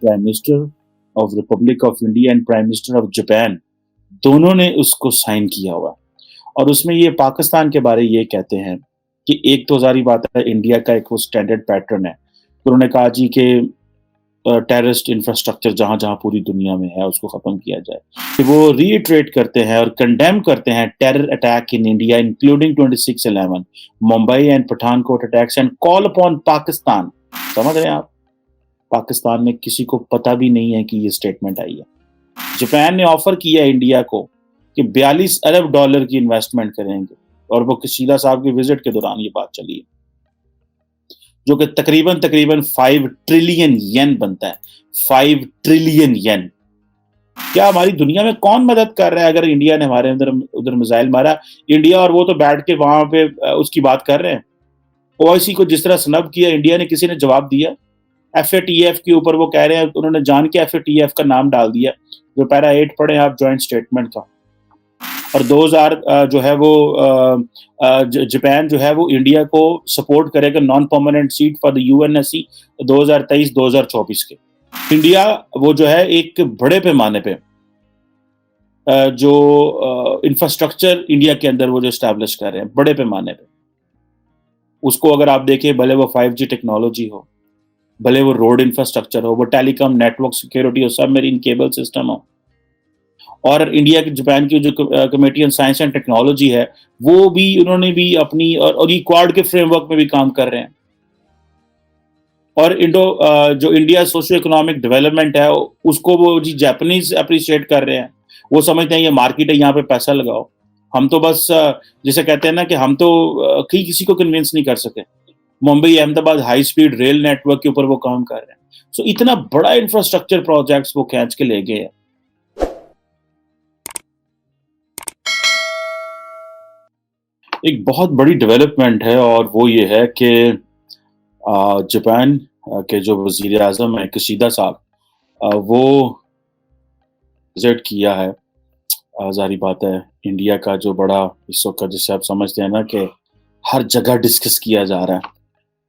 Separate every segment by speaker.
Speaker 1: Prime minister of Republic of India and prime minister of Japan, दोनों ने उसको sign किया हुआ। और उसमें ये पाकिस्तान के बारे ये कहते हैं कि एक तो ज़ाहिर बात है, इंडिया का एक वो स्टैंडर्ड पैटर्न है। तो उन्होंने कहा जी कि टेररिस्ट इंफ्रास्ट्रक्चर जहाँ-जहाँ पूरी दुनिया में है उसको ख़त्म किया जाए। कि वो रीइटरेट करते हैं और कंडेम करते हैं terror attack in India including 26/11, Mumbai and Pathankot attacks and call upon Pakistan. समझ रहे हैं आप? पाकिस्तान में किसी को पता भी नहीं है कि ये स्टेटमेंट आई है। जापान ने ऑफर किया इंडिया को कि 42 अरब डॉलर की इन्वेस्टमेंट करेंगे, और वो किशीदा साहब के विजिट के दौरान ये बात चली है, जो कि तकरीबन 5 ट्रिलियन येन बनता है। 5 ट्रिलियन येन। क्या हमारी दुनिया में कौन मदद कर रहा है? अगर इंडिया ने हमारे अंदर उधर मिसाइल मारा, इंडिया और वो तो बैठ के वहां पे उसकी बात कर रहे हैं। ओआईसी को जिस तरह स्नब किया इंडिया ने, किसी ने जवाब दिया? एफएटीएफ के ऊपर वो कह रहे हैं, उन्होंने जान के एफएटीएफ का नाम डाल दिया। जो पैरा 8 पढ़े आप जॉइंट स्टेटमेंट का। और 2000 जो है वो जापान जो है वो इंडिया को सपोर्ट करेगा non permanent seat for the UNSC 2023-2024 के। इंडिया वो जो है एक बड़े पैमाने पे जो इंफ्रास्ट्रक्चर इंडिया के अंदर वो जो एस्टैब्लिश कर रहे हैं बड़े पैमाने पे, उसको अगर आप देखें, भले वो 5G टेक्नोलॉजी हो, भले वो रोड इंफ्रास्ट्रक्चर हो, वो टेलीकॉम नेटवर्क सिक्योरिटी हो, सबमरीन केबल सिस्टम हो, और इंडिया की जापान की जो committee on science and technology है, वो भी उन्होंने भी अपनी और ये क्वाड के फ्रेमवर्क में भी काम कर रहे हैं। और जो इंडिया सोशियो इकोनॉमिक डेवलपमेंट है उसको वो जी जापानीज अप्रिशिएट कर रहे हैं। वो समझते हैं ये मार्केट है, यहाँ पे पैसा लगाओ। हम तो बस जिसे कहते हैं ना कि हम तो किसी को कन्विंस नहीं कर सके। Mumbai Ahmedabad high speed rail network के ऊपर वो काम कर रहे हैं। सो इतना बड़ा इंफ्रास्ट्रक्चर प्रोजेक्ट्स वो खींच के ले गए हैं। एक बहुत बड़ी डेवलपमेंट है, और वो ये है कि जापान के जो वजीर आजम है कशीदा साहब, वो विजिट किया है। जारी बात है, इंडिया का जो बड़ा इस वक्त जिसे आप समझते हैं ना कि हर जगह डिस्कस किया जा रहा है,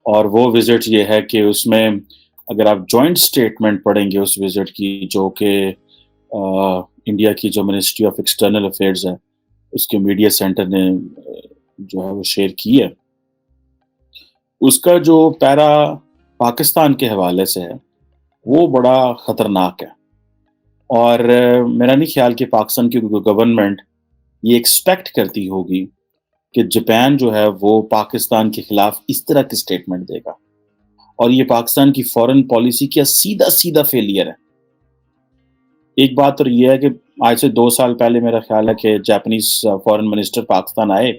Speaker 1: और वो विजिट ये है कि उसमें अगर आप जॉइंट स्टेटमेंट पढ़ेंगे उस विजिट की, जो कि इंडिया की जो मिनिस्ट्री ऑफ एक्सटर्नल अफेयर्स है उसके मीडिया सेंटर ने जो है वो शेयर की है, उसका जो पैरा पाकिस्तान के हवाले से है वो बड़ा ख़तरनाक है। और मेरा नहीं ख्याल कि पाकिस्तान की गवर्नमेंट ये एक्सपेक्ट करती होगी कि जापान जो है वो पाकिस्तान के खिलाफ इस तरह की स्टेटमेंट देगा। और ये पाकिस्तान की फॉरेन पॉलिसी का सीधा सीधा फेलियर है। एक बात तो ये है कि आज से 2 साल पहले मेरा ख्याल है कि जापानीज फॉरेन मिनिस्टर पाकिस्तान आए,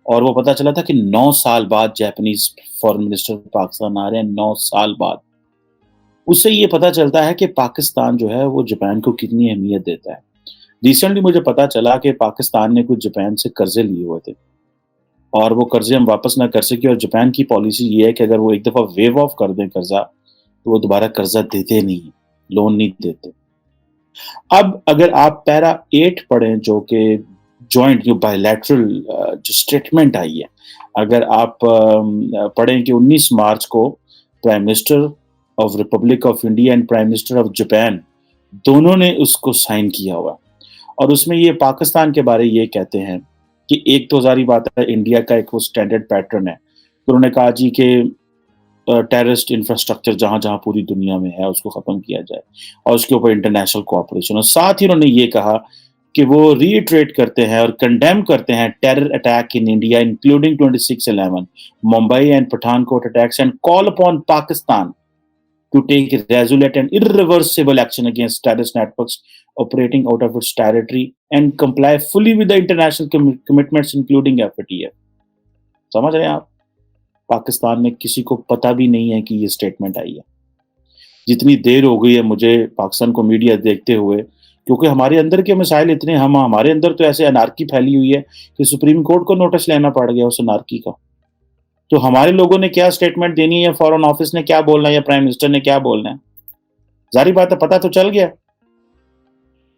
Speaker 1: और वो पता चला था कि 9 साल बाद जापानीज फॉरेन मिनिस्टर पाकिस्तान आ रहे हैं। 9 साल बाद। उससे ये पता चलता है कि पाकिस्तान जो है वो जापान को कितनी अहमियत देता है। रिसेंटली मुझे पता चला कि पाकिस्तान ने कुछ जापान से कर्जे लिए हुए थे, और वो कर्जे हम वापस ना कर सके, और जापान की पॉलिसी ये है कि अगर वो एक दफ़ा वेव ऑफ कर दें कर्जा, तो वो दोबारा कर्जा देते नहीं, लोन नहीं देते। अब अगर आप पैरा 8 पढ़ें, जो कि जॉइंट जो बायलैटरल जो स्टेटमेंट आई है, अगर आप पढ़ें कि 19 मार्च को prime minister of Republic of India and prime minister of Japan, दोनों ने उसको साइन किया हुआ। और उसमें ये पाकिस्तान के बारे ये कहते हैं कि एक तो ज़ाहिर बात है, इंडिया का एक वो स्टैंडर्ड पैटर्न है। तो उन्होंने कहा जी कि टेररिस्ट इंफ्रास्ट्रक्चर जहाँ-जहाँ पूरी दुनिया में है उसको ख़त्म किया जाए, और उसके ऊपर इंटरनेशनल कोऑपरेशन। और साथ ही उन्होंने ये कहा कि वो रीइटरेट करते हैं और कंडेम करते हैं terror attack in India including 26/11, Mumbai and Pathankot attacks and call upon Pakistan to take resolute and irreversible action against terrorist networks operating out of its territory and comply fully with the international commitments including FATF। समझ रहे हैं आप? पाकिस्तान में किसी को पता भी नहीं है कि ये स्टेटमेंट आई है। जितनी देर हो गई है मुझे पाकिस्तान को मीडिया देखते हुए, क्योंकि हमारे अंदर के मिसाइल इतने, हमारे अंदर तो ऐसे अनार्की फैली हुई है कि सुप्रीम कोर्ट को नोटिस लेना पड़ गया उस अनार्की का। तो हमारे लोगों ने क्या स्टेटमेंट देनी है, या फॉरेन ऑफिस ने क्या बोलना है, या प्राइम मिनिस्टर ने क्या बोलना है? जारी बात है, पता तो चल गया।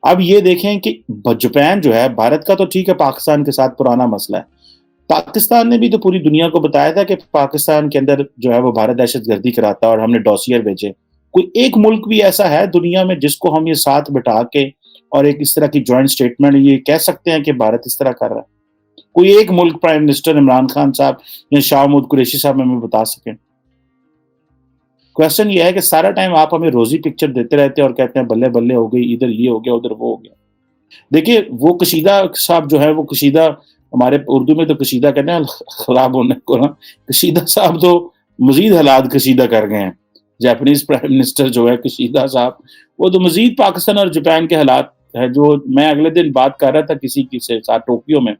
Speaker 1: अब ये देखें कि जापान जो है, भारत का तो ठीक है पाकिस्तान के साथ पुराना मसला है, पाकिस्तान ने भी तो पूरी दुनिया को बताया था कि पाकिस्तान के अंदर जो है वो भारत दहशतगर्दी कराता है, और हमने डॉसियर भेजे کوئی ایک ملک بھی ایسا ہے دنیا میں جس کو ہم یہ ساتھ بٹھا کے اور ایک اس طرح کی جوائنٹ سٹیٹمنٹ یہ کہہ سکتے ہیں کہ بھارت اس طرح کر رہا ہے؟ کوئی ایک ملک پرائم منسٹر عمران خان صاحب یا شاہ محمود قریشی صاحب ہمیں بتا سکیں؟ کوشچن یہ ہے کہ سارا ٹائم آپ ہمیں روزی پکچر دیتے رہتے ہیں اور کہتے ہیں بلے بلے ہو گئی، ادھر یہ ہو گیا ادھر وہ ہو گیا. دیکھیے وہ کشیدہ صاحب جو ہے وہ کشیدہ، ہمارے اردو میں تو کشیدہ کہتے ہیں خراب ہونے کو نا، کشیدہ صاحب تو مزید حالات کشیدہ کر گئے ہیں. جاپنیز پرائم منسٹر جو ہے کشیدہ صاحب، وہ تو مزید پاکستان اور جاپان کے حالات ہے. جو میں اگلے دن بات کر رہا تھا کسی کی سے ساتھ ٹوکیو میں،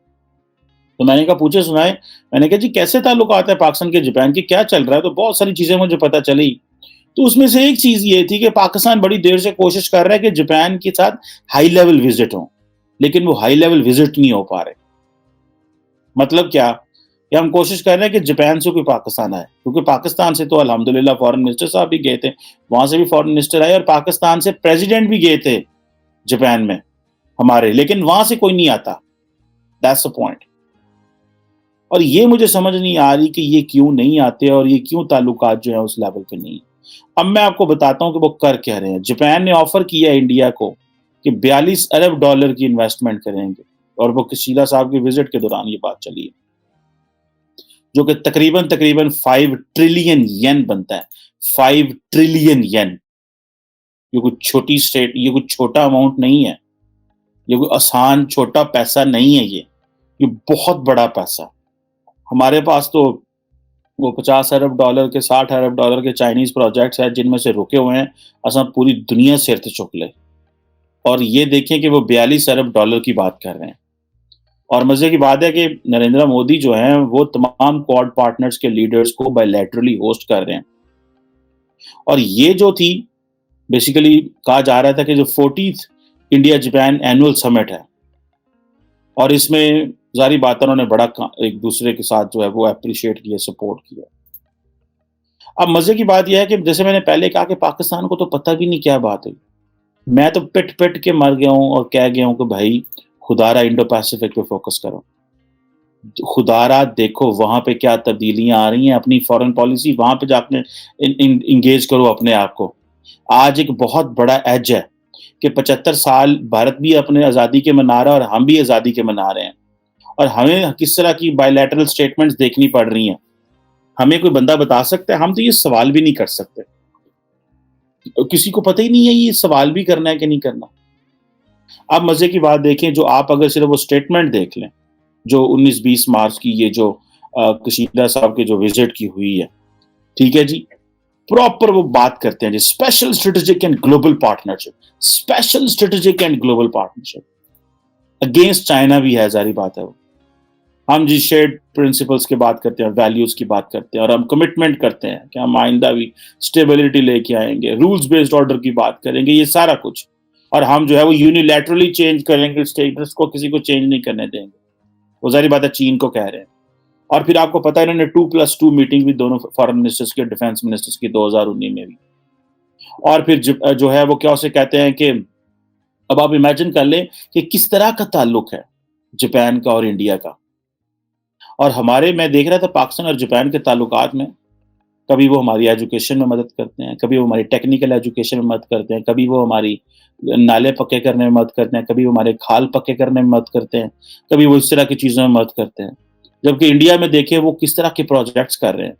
Speaker 1: تو میں نے کہا پوچھے سنائے، میں نے کہا جی کیسے تعلقات ہے پاکستان کے جاپان کی، کیا چل رہا ہے؟ تو بہت ساری چیزیں مجھے پتہ چلی. تو اس میں سے ایک چیز یہ تھی کہ پاکستان بڑی دیر سے کوشش کر رہا ہے کہ جاپان کے ساتھ ہائی لیول وزٹ ہوں، لیکن وہ ہائی لیول وزٹ نہیں ہو پا رہے. مطلب کیا کہ ہم کوشش کر رہے ہیں کہ جاپان سے کوئی پاکستان آئے، کیونکہ پاکستان سے تو الحمدللہ فارن منسٹر صاحب بھی گئے تھے، وہاں سے بھی فارن منسٹر آئے، اور پاکستان سے پریزیڈنٹ بھی گئے تھے جاپان میں ہمارے، لیکن وہاں سے کوئی نہیں آتا. That's the point. اور یہ مجھے سمجھ نہیں آ رہی کہ یہ کیوں نہیں آتے اور یہ کیوں تعلقات جو ہیں اس لیول پہ نہیں. اب میں آپ کو بتاتا ہوں کہ وہ کر کیا رہے ہیں. جاپان نے آفر کیا انڈیا کو کہ $42 ارب کی انویسٹمنٹ کریں گے، اور وہ کشیدہ صاحب کے وزٹ کے دوران یہ بات چلی ہے، جو کہ تقریباً 5 ٹریلین ین بنتا ہے. 5 ٹریلین ین. یہ کوئی چھوٹی اسٹیٹ، یہ کوئی چھوٹا اماؤنٹ نہیں ہے، یہ کوئی آسان چھوٹا پیسہ نہیں ہے، یہ بہت بڑا پیسہ. ہمارے پاس تو وہ $50 ارب کے $60 ارب کے چائنیز پروجیکٹس ہیں جن میں سے رکے ہوئے ہیں اصلا پوری دنیا سے ارتھ چک لے، اور یہ دیکھیں کہ وہ $42 ارب کی بات کر رہے ہیں. اور مزے کی بات ہے کہ نریندر مودی جو ہیں وہ تمام کوڈ پارٹنرز کے لیڈرز کو بائیلیٹرلی ہوسٹ کر رہے ہیں. اور یہ جو تھی بیسیکلی کہا جا رہا تھا کہ جو 40th انڈیا جاپان اینول سمٹ ہے، اور اس میں ظاہری بات انہوں نے بڑا ایک دوسرے کے ساتھ جو ہے وہ اپریشیٹ کیا، سپورٹ کیا. اب مزے کی بات یہ ہے کہ جیسے میں نے پہلے کہا کہ پاکستان کو تو پتہ بھی نہیں کیا بات ہے. میں تو پٹ پٹ کے مر گیا ہوں اور کہہ گیا ہوں کہ بھائی خدارا انڈو پیسیفک پہ فوکس کرو، خدارا دیکھو وہاں پہ کیا تبدیلیاں آ رہی ہیں، اپنی فورن پالیسی وہاں پہ جا کے انگیج کرو اپنے آپ کو. آج ایک بہت بڑا ایج ہے کہ 75 سال بھارت بھی اپنے آزادی کے منا رہا ہے اور ہم بھی آزادی کے منا رہے ہیں، اور ہمیں کس طرح کی بائیلیٹرل سٹیٹمنٹس دیکھنی پڑ رہی ہیں. ہمیں کوئی بندہ بتا سکتا ہے؟ ہم تو یہ سوال بھی نہیں کر سکتے، کسی کو پتہ ہی نہیں ہے یہ سوال بھی کرنا ہے کہ نہیں کرنا. اب مزے کی بات دیکھیں، جو آپ اگر صرف وہ سٹیٹمنٹ دیکھ لیں جو 19-20 مارچ کی یہ جو کشیدہ صاحب کے جو وزٹ کی ہوئی ہے، ٹھیک ہے جی، پراپر وہ بات کرتے ہیں جی special strategic and global partnership, special strategic and global partnership against China بھی ہے، ظاہری بات ہے. وہ ہم جی شیئرڈ پرنسپلس کی بات کرتے ہیں، ویلیوز کی بات کرتے ہیں، اور ہم کمٹمنٹ کرتے ہیں کہ ہم آئندہ بھی اسٹیبلٹی لے کے آئیں گے، رولز بیسڈ آرڈر کی بات کریں گے، یہ سارا کچھ. اور ہم جو ہے وہ یونیلیٹرلی چینج کریں گے اسٹیٹس کو، کسی کو چینج نہیں کرنے دیں گے. وہ ظاہری بات ہے چین کو کہہ رہے ہیں. اور پھر آپ کو پتا ہے انہوں نے 2+2 میٹنگ بھی دونوں فارن منسٹرز کے، ڈیفنس منسٹرز کی 2019 میں بھی. اور پھر جو ہے وہ کیا اسے کہتے ہیں کہ اب آپ امیجن کر لیں کہ کس طرح کا تعلق ہے جاپان کا اور انڈیا کا. اور ہمارے، میں دیکھ رہا تھا پاکستان اور جاپان کے تعلقات میں، کبھی وہ ہماری ایجوکیشن میں مدد کرتے ہیں، کبھی وہ ہماری ٹیکنیکل ایجوکیشن میں مدد کرتے ہیں، کبھی وہ ہماری نالے پکے کرنے میں مدد کرتے ہیں، کبھی وہ ہمارے کھال پکے کرنے میں مدد کرتے ہیں، کبھی وہ اس طرح کی چیزوں میں مدد کرتے ہیں. جبکہ انڈیا میں دیکھیں وہ کس طرح کے پروجیکٹس کر رہے ہیں.